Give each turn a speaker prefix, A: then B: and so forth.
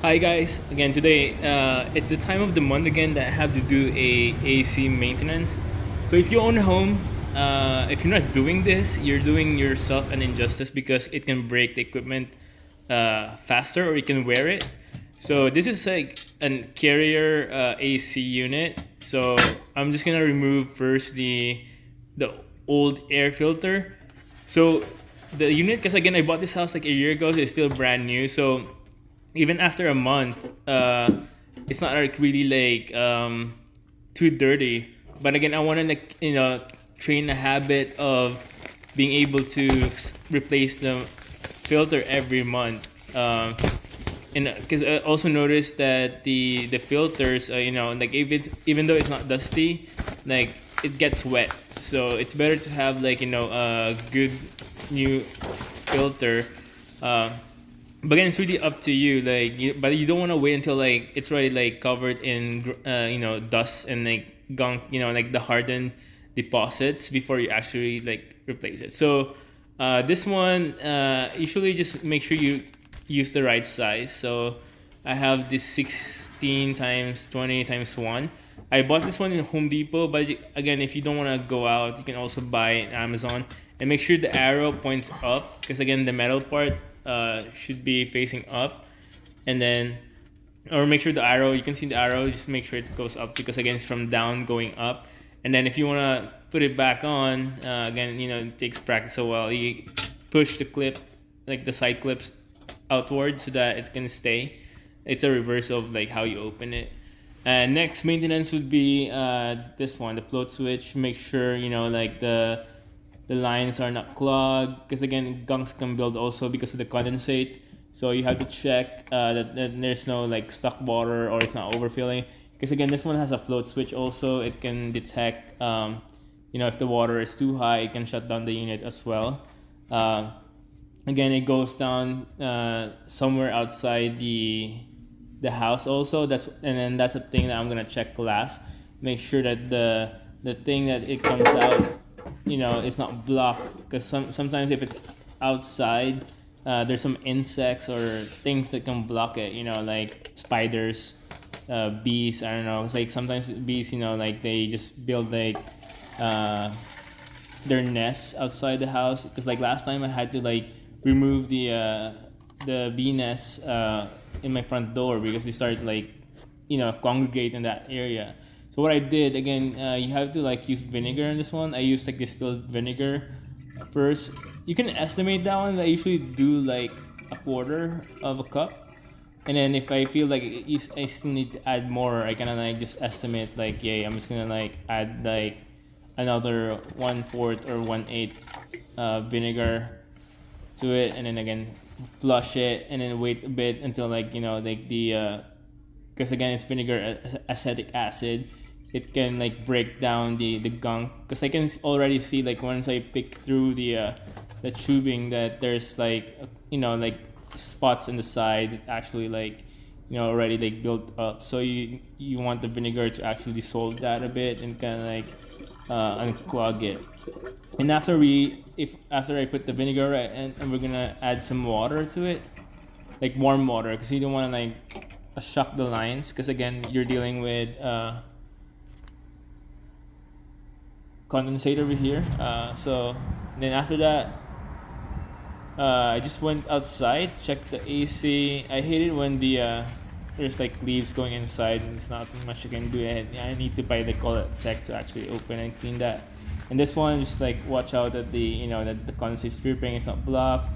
A: Hi guys, again today it's the time of the month again that I have to do a AC maintenance. So if you own a home, if you're not doing this, you're doing yourself an injustice because it can break the equipment faster or you can wear it. So this is like a carrier AC unit. So I'm just gonna remove first the old air filter. So the unit, because again I bought this house like a year ago, so it's still brand new. So even after a month, it's not like really like too dirty. But again, I want to like train a habit of being able to replace the filter every month. And because I also noticed that the filters, like even though it's not dusty, like it gets wet. So it's better to have like a good new filter. But again, it's really up to you. But you don't want to wait until like it's already like covered in dust and like gunk, like the hardened deposits before you actually like replace it. So this one, usually just make sure you use the right size. So I have this 16 times 20 times 1. I bought this one in Home Depot, but again, if you don't want to go out, you can also buy it on Amazon. And make sure the arrow points up, because again, the metal part should be facing up. And then, or make sure the arrow, you can see the arrow, just make sure it goes up, because again, it's from down going up. And then if you want to put it back on, again, it takes practice. So while you push the clip, like the side clips outward so that it can stay. It's a reverse of like how you open it. And next maintenance would be this one, the float switch. Make sure like the lines are not clogged, because again gunks can build also because of the condensate. So you have to check that there's no like stuck water or it's not overfilling, because again this one has a float switch also. It can detect if the water is too high, it can shut down the unit as well. Again, it goes down somewhere outside the house also. That's a thing that I'm gonna check last. Make sure that the thing that it comes out, it's not blocked, because sometimes if it's outside, there's some insects or things that can block it, like spiders, bees. I don't know, it's like sometimes bees, like they just build like their nests outside the house, because like last time I had to like remove the bee nests in my front door because they started like congregate in that area. So what I did, again, you have to like use vinegar in this one. I used like distilled vinegar first. You can estimate that one. I usually do like a quarter of a cup, and then if I feel like I still need to add more, I kind of like just estimate like, yeah, I'm just gonna like add like another 1/4 or 1/8 vinegar to it, and then again flush it, and then wait a bit until like like the because again it's vinegar, acetic acid. It can like break down the gunk, because I can already see like once I pick through the tubing that there's like like spots in the side that actually like already like built up. So you want the vinegar to actually dissolve that a bit and kind of like unclog it. And after I put the vinegar, and we're gonna add some water to it, like warm water, because you don't want to like shock the lines, because again you're dealing with condensate over here. So then after that, I just went outside, checked the AC. I hate it when there's like leaves going inside and there's nothing much you can do. And I need to buy the call tech to actually open and clean that. And this one, just like watch out that that the condensate stripping is not blocked.